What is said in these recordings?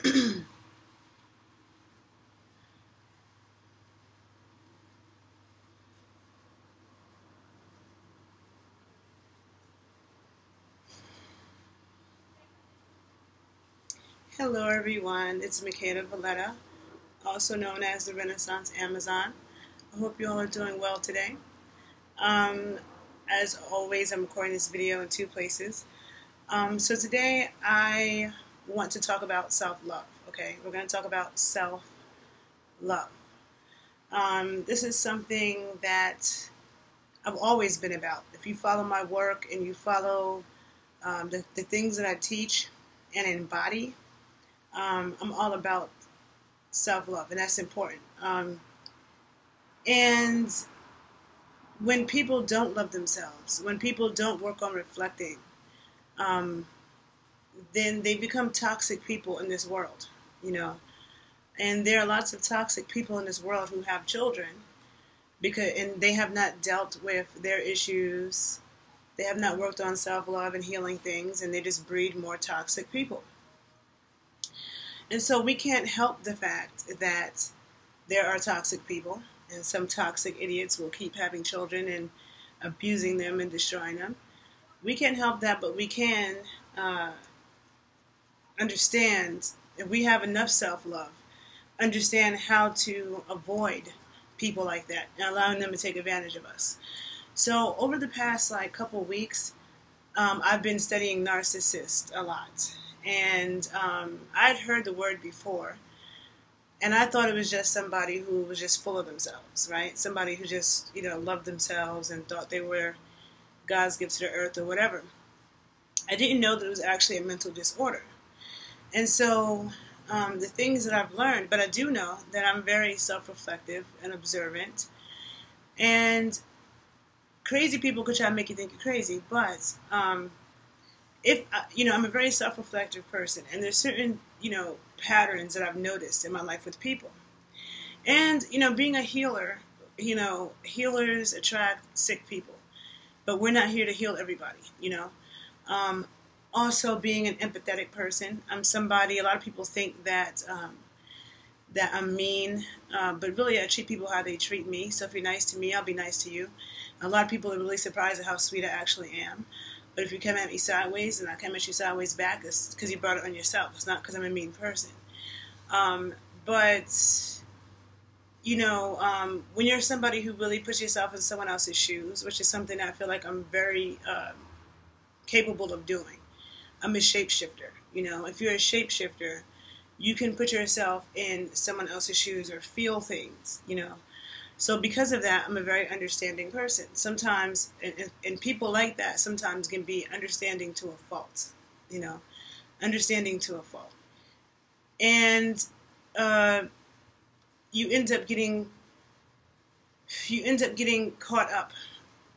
Hello everyone, it's Michaela Valletta, also known as the Renaissance Amazon. I hope you all are doing well today. As always, I'm recording this video in two places. So today I want to talk about self-love, okay? We're going to talk about self-love. This is something that I've always been about. If you follow my work and you follow the things that I teach and embody, I'm all about self-love, and that's important. And when people don't love themselves, when people don't work on reflecting, then they become toxic people in this world, you know. And there are lots of toxic people in this world who have children and they have not dealt with their issues. They have not worked on self-love and healing things, and they just breed more toxic people. And so we can't help the fact that there are toxic people, and some toxic idiots will keep having children and abusing them and destroying them. We can't help that, but we can understand, if we have enough self-love, understand how to avoid people like that and allowing them to take advantage of us. So over the past couple weeks, I've been studying Narcissist a lot. And I'd heard the word before, and I thought it was just somebody who was just full of themselves, right? Somebody who just, loved themselves and thought they were God's gift to the earth or whatever. I didn't know that it was actually a mental disorder. And so the things that I've learned, but I do know that I'm very self-reflective and observant. And crazy people could try to make you think you're crazy, but I'm a very self-reflective person, and there's certain, patterns that I've noticed in my life with people. And, being a healer, healers attract sick people, but we're not here to heal everybody, Also, being an empathetic person, I'm somebody, a lot of people think that that I'm mean, but really I treat people how they treat me. So if you're nice to me, I'll be nice to you. A lot of people are really surprised at how sweet I actually am. But if you come at me sideways and I come at you sideways back, it's because you brought it on yourself. It's not because I'm a mean person. When you're somebody who really puts yourself in someone else's shoes, which is something that I feel like I'm very capable of doing. I'm a shapeshifter. If you're a shapeshifter, you can put yourself in someone else's shoes or feel things, So because of that, I'm a very understanding person. Sometimes, and people like that sometimes can be understanding to a fault, understanding to a fault. And you end up getting caught up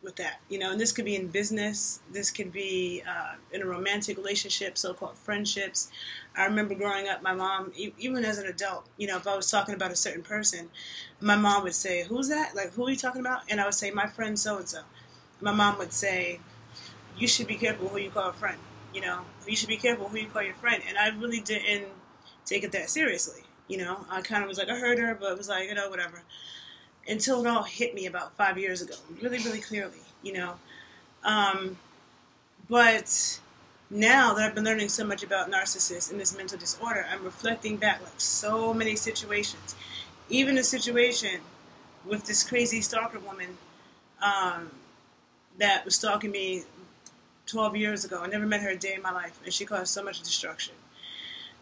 with that, and this could be in business, this could be in a romantic relationship, so-called friendships. I remember growing up, my mom, even as an adult, if I was talking about a certain person, my mom would say, "Who's that? Like, who are you talking about?" And I would say, "My friend so-and-so." My mom would say, "You should be careful who you call a friend, You should be careful who you call your friend." And I really didn't take it that seriously, I kind of was like, I heard her, but it was like, whatever. Until it all hit me about 5 years ago, really, really clearly, But now that I've been learning so much about narcissists and this mental disorder, I'm reflecting back so many situations. Even a situation with this crazy stalker woman that was stalking me 12 years ago. I never met her a day in my life, and she caused so much destruction.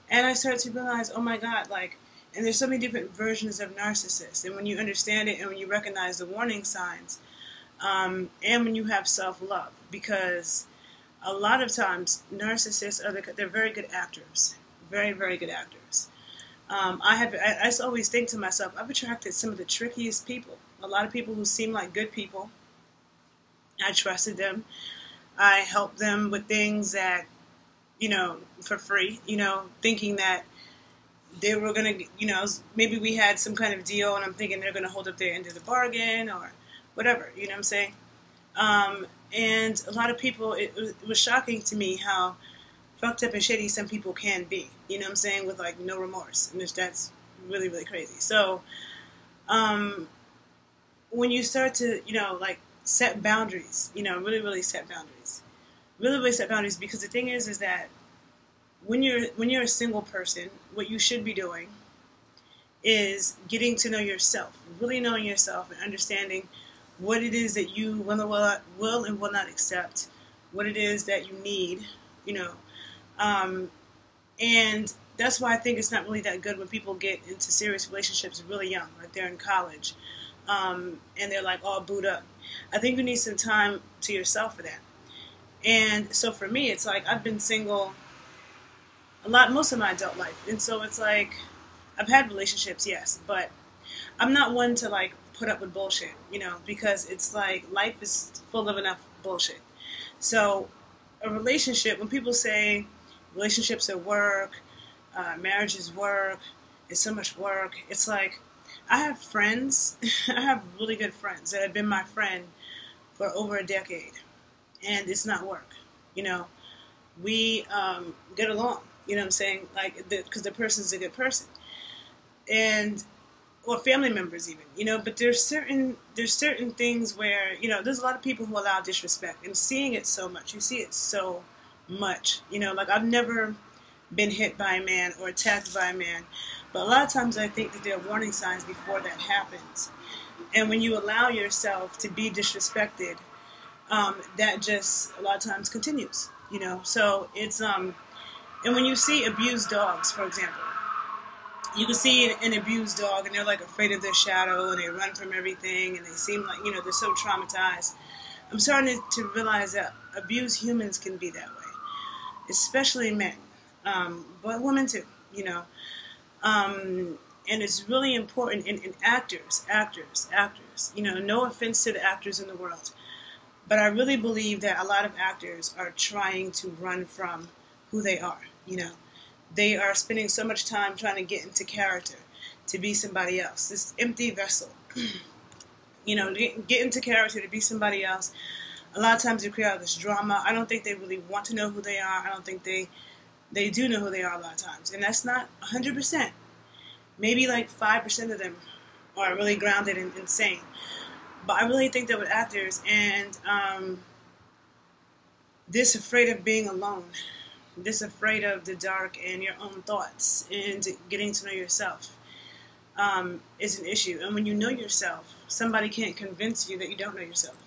And I started to realize, oh my God, and there's so many different versions of narcissists. And when you understand it and when you recognize the warning signs, and when you have self-love, because a lot of times narcissists they're very good actors, very, very good actors. I always think to myself, I've attracted some of the trickiest people. A lot of people who seem like good people. I trusted them. I helped them with things that, for free, thinking that they were going to, maybe we had some kind of deal, and I'm thinking they're going to hold up their end of the bargain or whatever, you know what I'm saying? And a lot of people, it was shocking to me how fucked up and shitty some people can be. You know what I'm saying? With like no remorse, and that's really, really crazy. So, when you start to, like set boundaries, really, really set boundaries, really, really set boundaries, because the thing is that when you're a single person, what you should be doing is getting to know yourself, really knowing yourself and understanding what it is that you will and will not accept, what it is that you need, and that's why I think it's not really that good when people get into serious relationships really young, like they're in college, and they're like all booed up. I think you need some time to yourself for that. And so for me, it's like I've been single most of my adult life, and so it's like I've had relationships, yes, but I'm not one to like put up with bullshit, because it's like life is full of enough bullshit. So a relationship, when people say relationships are work, marriage is work, it's so much work, it's like I have friends, I have really good friends that have been my friend for over a decade, and it's not work, we get along, you know what I'm saying, like, because the person's a good person, or family members even, but there's certain things where, there's a lot of people who allow disrespect, and seeing it so much, you see it so much, like I've never been hit by a man or attacked by a man, but a lot of times I think that there are warning signs before that happens, and when you allow yourself to be disrespected, that just a lot of times continues, so it's, and when you see abused dogs, for example, you can see an abused dog, and they're like afraid of their shadow, and they run from everything, and they seem like, they're so traumatized. I'm starting to realize that abused humans can be that way, especially men, but women too, and it's really important in actors, no offense to the actors in the world, but I really believe that a lot of actors are trying to run from who they are, They are spending so much time trying to get into character, to be somebody else, this empty vessel, get into character to be somebody else. A lot of times they create all this drama. I don't think they really want to know who they are. I don't think they do know who they are a lot of times, and that's not 100%. Maybe like 5% of them are really grounded and insane. But I really think that with actors and this afraid of being alone, this afraid of the dark and your own thoughts and getting to know yourself is an issue. And when you know yourself, somebody can't convince you that you don't know yourself.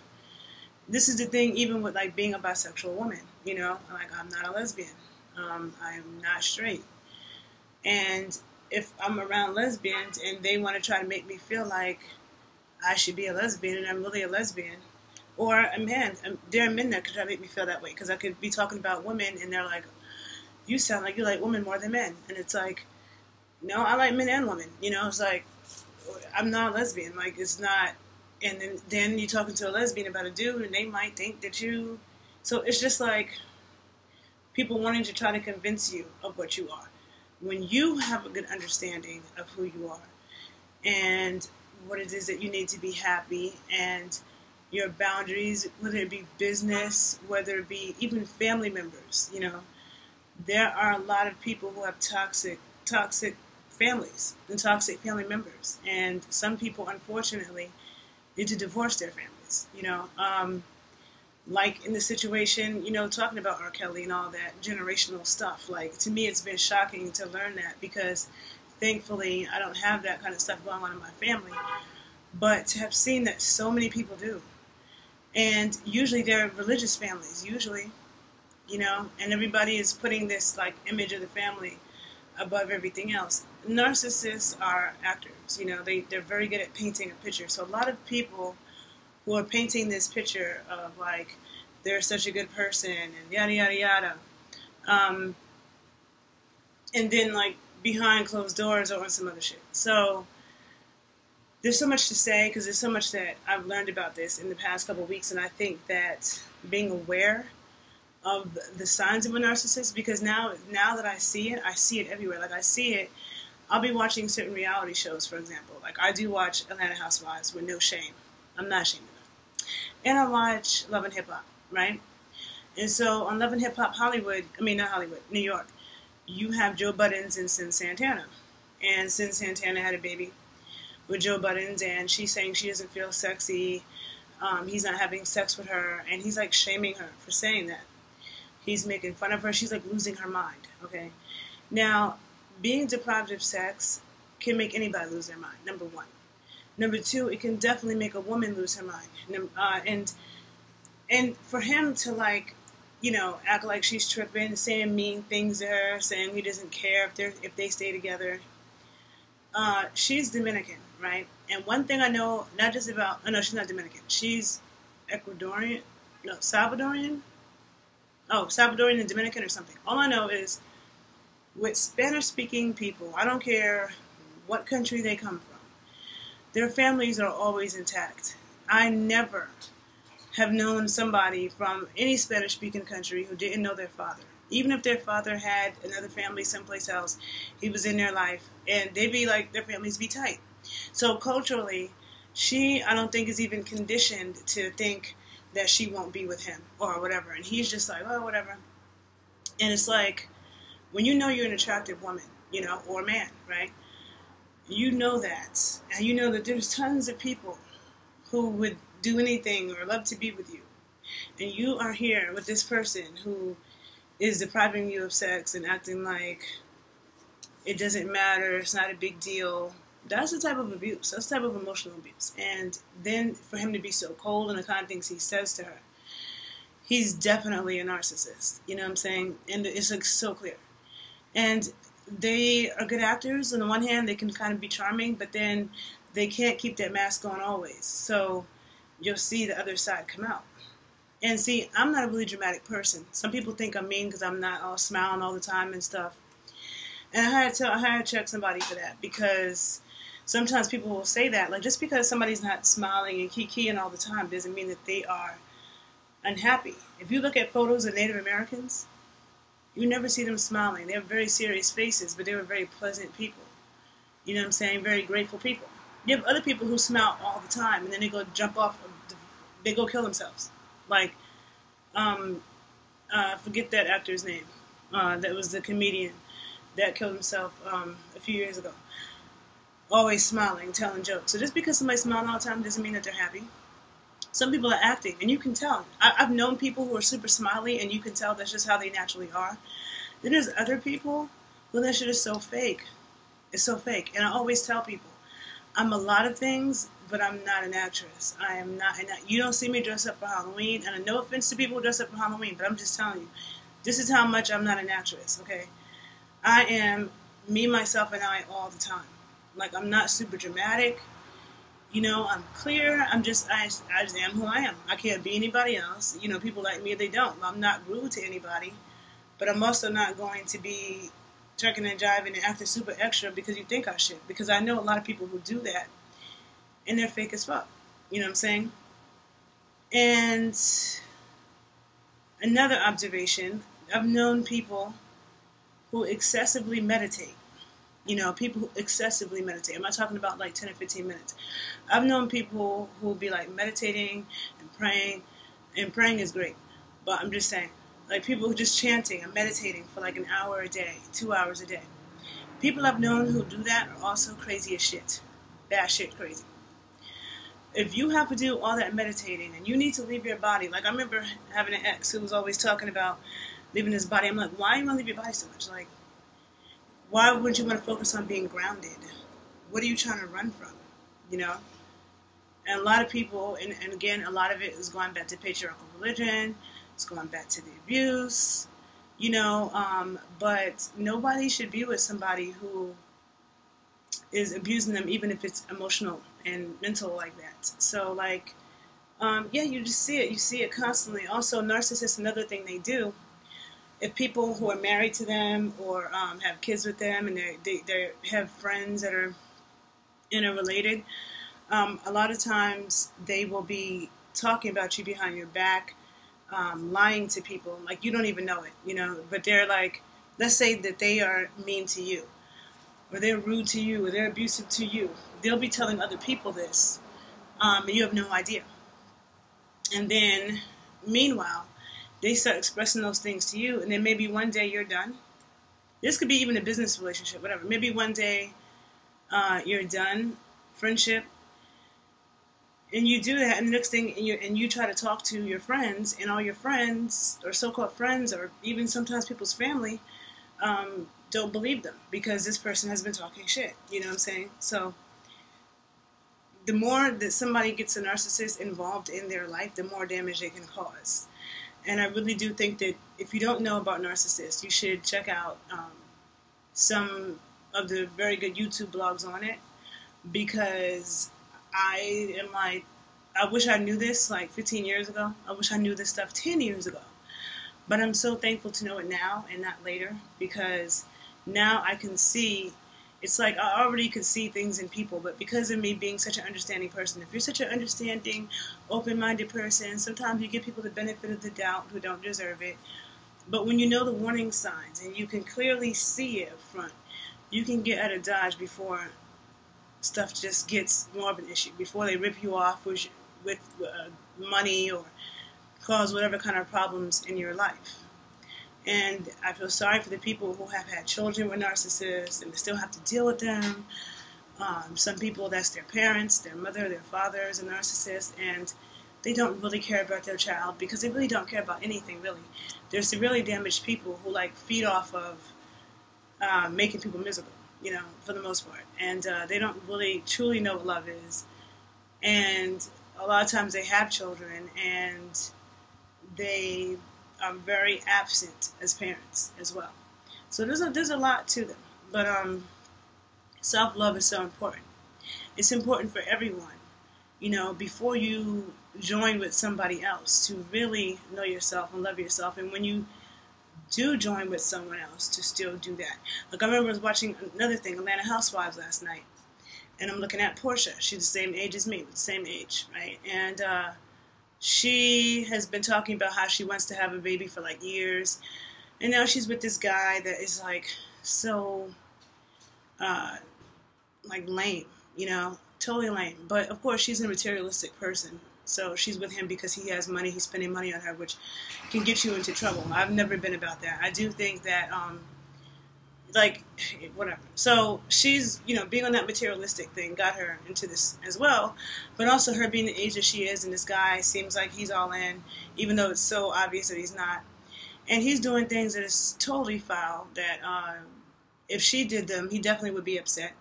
This is the thing, even with like being a bisexual woman, like I'm not a lesbian, I am not straight, and if I'm around lesbians and they want to try to make me feel like I should be a lesbian and I'm really a lesbian, or a man, there are men that could try to make me feel that way, because I could be talking about women and they're like, you sound like you like women more than men, and it's like, no, I like men and women, it's like, I'm not a lesbian, like, it's not, and then you're talking to a lesbian about a dude and they might think that you, so it's just like people wanting to try to convince you of what you are, when you have a good understanding of who you are and what it is that you need to be happy, and your boundaries, whether it be business, whether it be even family members, there are a lot of people who have toxic families and toxic family members, and some people unfortunately need to divorce their families, like in the situation, talking about R. Kelly and all that generational stuff. Like, to me, it's been shocking to learn that, because thankfully I don't have that kind of stuff going on in my family, but to have seen that so many people do, and usually they're religious families, and everybody is putting this like image of the family above everything else. Narcissists are actors, they're very good at painting a picture. So a lot of people who are painting this picture of like they're such a good person and yada yada yada, and then like behind closed doors or on some other shit. So there's so much to say, because there's so much that I've learned about this in the past couple of weeks, and I think that being aware of the signs of a narcissist, because now that I see it everywhere. Like, I see it, I'll be watching certain reality shows, for example. Like, I do watch Atlanta Housewives with no shame. I'm not ashamed of it. And I watch Love and Hip Hop, right? And so on Love and Hip Hop Hollywood, I mean not Hollywood, New York, you have Joe Buttons and Sin Santana. And Sin Santana had a baby with Joe Buttons, and she's saying she doesn't feel sexy. He's not having sex with her, and he's like shaming her for saying that. He's making fun of her. She's like losing her mind, okay? Now, being deprived of sex can make anybody lose their mind, number one. Number two, it can definitely make a woman lose her mind. And for him to, like, you know, act like she's tripping, saying mean things to her, saying he doesn't care if they stay together. She's Dominican, right? And one thing I know, not just about, oh no, she's not Dominican. She's Ecuadorian, no, Salvadorian. Oh, Salvadorian and Dominican or something. All I know is with Spanish-speaking people, I don't care what country they come from, their families are always intact. I never have known somebody from any Spanish-speaking country who didn't know their father. Even if their father had another family someplace else, he was in their life, and they'd be like, their families be tight. So culturally, she, I don't think, is even conditioned to think that she won't be with him or whatever. And he's just like, oh, whatever. And it's like, when you know you're an attractive woman, you know, or man, right? You know that. And you know that there's tons of people who would do anything or love to be with you. And you are here with this person who is depriving you of sex and acting like it doesn't matter, it's not a big deal. That's the type of abuse. That's the type of emotional abuse. And then for him to be so cold and the kind of things he says to her, he's definitely a narcissist. You know what I'm saying? And it's like so clear. And they are good actors. On the one hand, they can kind of be charming, but then they can't keep that mask on always. So you'll see the other side come out. And see, I'm not a really dramatic person. Some people think I'm mean because I'm not all smiling all the time and stuff. And I had to check somebody for that, because sometimes people will say that, like, just because somebody's not smiling and kiki-keying all the time doesn't mean that they are unhappy. If you look at photos of Native Americans, you never see them smiling. They have very serious faces, but they were very pleasant people. You know what I'm saying? Very grateful people. You have other people who smile all the time, and then they go jump off, they go kill themselves. Like, forget that actor's name. That was the comedian that killed himself a few years ago. Always smiling, telling jokes. So just because somebody's smiling all the time doesn't mean that they're happy. Some people are acting, and you can tell. I've known people who are super smiley, and you can tell that's just how they naturally are. Then there's other people who that shit is so fake. It's so fake. And I always tell people, I'm a lot of things, but I'm not an actress. I am not. You don't see me dress up for Halloween, and no offense to people who dress up for Halloween, but I'm just telling you, this is how much I'm not an actress, okay? I am me, myself, and I all the time. Like, I'm not super dramatic. You know, I'm clear. I just am who I am. I can't be anybody else. You know, people like me, they don't. I'm not rude to anybody, but I'm also not going to be jerking and jiving and acting super extra because you think I should. Because I know a lot of people who do that, and they're fake as fuck. You know what I'm saying? And another observation, I've known people who excessively meditate. You know, people who excessively meditate. I'm not talking about like 10 or 15 minutes. I've known people who will be like meditating and praying is great. But I'm just saying, like people who just chanting and meditating for like an hour a day, 2 hours a day. People I've known who do that are also crazy as shit. Bad shit crazy. If you have to do all that meditating and you need to leave your body, like I remember having an ex who was always talking about leaving his body. I'm like, why do you want to leave your body so much? Like, why wouldn't you want to focus on being grounded? What are you trying to run from? You know? And a lot of people, and again, a lot of it is going back to patriarchal religion. It's going back to the abuse. You know, but nobody should be with somebody who is abusing them, even if it's emotional and mental like that. So, like, yeah, you just see it. You see it constantly. Also, narcissists, another thing they do, if people who are married to them or have kids with them and they have friends that are interrelated, a lot of times they will be talking about you behind your back, lying to people. Like, you don't even know it, you know, but they're like, let's say that they are mean to you, or they're rude to you, or they're abusive to you. They'll be telling other people this, and you have no idea. And then, meanwhile, they start expressing those things to you, and then maybe one day you're done. This could be even a business relationship, whatever. Maybe one day you're done, friendship, and you do that, and the next thing, and you try to talk to your friends, and all your friends, or so-called friends, or even sometimes people's family, don't believe them because this person has been talking shit. You know what I'm saying? So the more that somebody gets a narcissist involved in their life, the more damage they can cause. And I really do think that if you don't know about narcissists, you should check out some of the very good YouTube blogs on it, because I wish I knew this like 15 years ago. I wish I knew this stuff 10 years ago. But I'm so thankful to know it now and not later, because now I can see, it's like I already could see things in people, but because of me being such an understanding person, if you're such an understanding, open-minded person, sometimes you give people the benefit of the doubt who don't deserve it. But when you know the warning signs and you can clearly see it up front, you can get out of dodge before stuff just gets more of an issue, before they rip you off with money or cause whatever kind of problems in your life. And I feel sorry for the people who have had children with narcissists and still have to deal with them. Some people, that's their parents, their mother, their father is a narcissist, and they don't really care about their child because they really don't care about anything, really. They're severely damaged people who like feed off of making people miserable, you know, for the most part. And they don't really truly know what love is. And a lot of times they have children and they are very absent as parents as well. So there's a lot to them. But self-love is so important. It's important for everyone, you know, before you join with somebody else, to really know yourself and love yourself. And when you do join with someone else, to still do that. Like I remember I was watching another thing, Atlanta Housewives, last night. And I'm looking at Portia. She's the same age as me, the same age, right? And she has been talking about how she wants to have a baby for like years. And now she's with this guy that is like so like lame, you know, totally lame. But of course she's a materialistic person. So she's with him because he has money, he's spending money on her, which can get you into trouble. I've never been about that. I do think that like, whatever. So she's, you know, being on that materialistic thing got her into this as well. But also her being the age that she is, and this guy seems like he's all in, even though it's so obvious that he's not. And he's doing things that is totally foul, that if she did them, he definitely would be upset.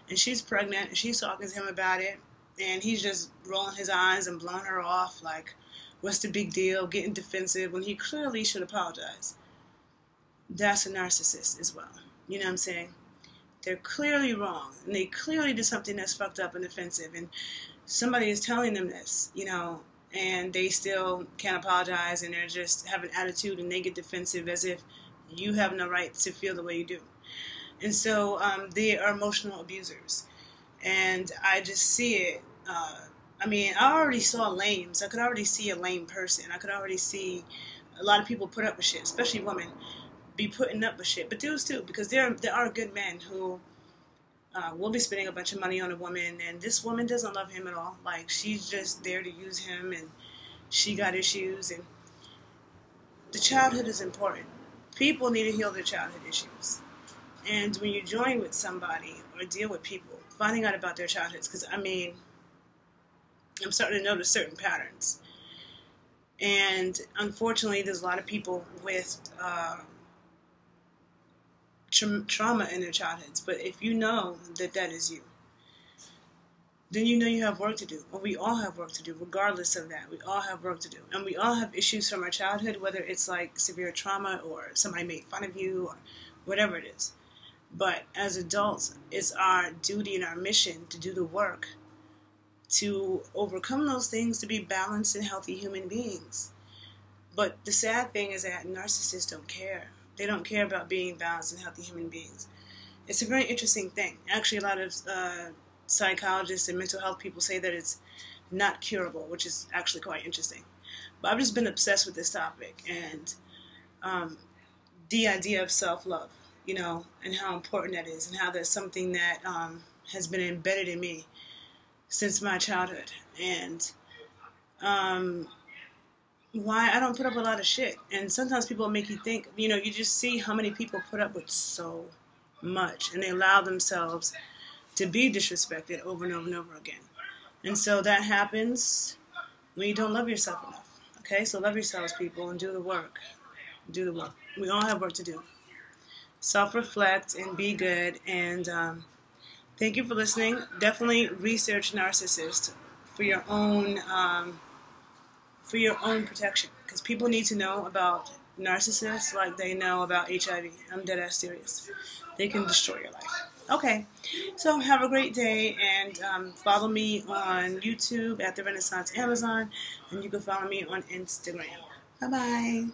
And she's pregnant, and she's talking to him about it. And he's just rolling his eyes and blowing her off like, what's the big deal, getting defensive, when he clearly should apologize. That's a narcissist as well. You know what I'm saying? They're clearly wrong, and they clearly did something that's fucked up and offensive, and somebody is telling them this, you know, and they still can't apologize, and they're just have an attitude, and they get defensive as if you have no right to feel the way you do. And so they are emotional abusers, and I just see it. I mean, I already saw lames. I could already see a lame person. I could already see a lot of people put up with shit, especially women, be putting up with shit, but dudes too, because there are good men who will be spending a bunch of money on a woman, and this woman doesn't love him at all. Like, she's just there to use him, and she got issues, and the childhood is important. People need to heal their childhood issues. And when you join with somebody or deal with people, finding out about their childhoods, because I mean, I'm starting to notice certain patterns. And unfortunately, there's a lot of people with trauma in their childhoods. But if you know that that is you, then you know you have work to do. Well, we all have work to do, regardless of that. We all have work to do. And we all have issues from our childhood, whether it's like severe trauma or somebody made fun of you or whatever it is. But as adults, it's our duty and our mission to do the work to overcome those things, to be balanced and healthy human beings. But the sad thing is that narcissists don't care. They don't care about being balanced and healthy human beings. It's a very interesting thing. Actually, a lot of psychologists and mental health people say that it's not curable, which is actually quite interesting. But I've just been obsessed with this topic and the idea of self-love, you know, and how important that is, and how that's something that has been embedded in me since my childhood. And why I don't put up with a lot of shit. And sometimes people make you think, you know, you just see how many people put up with so much, and they allow themselves to be disrespected over and over and over again. And so that happens when you don't love yourself enough. Okay, so love yourselves, people, and do the work. Do the work. We all have work to do. Self-reflect and be good. And thank you for listening. Definitely research Narcissist for your own protection, because people need to know about narcissists like they know about HIV. I'm dead ass serious. They can destroy your life. Okay, so have a great day, and follow me on YouTube at The Renaissance Amazon, and you can follow me on Instagram. Bye-bye.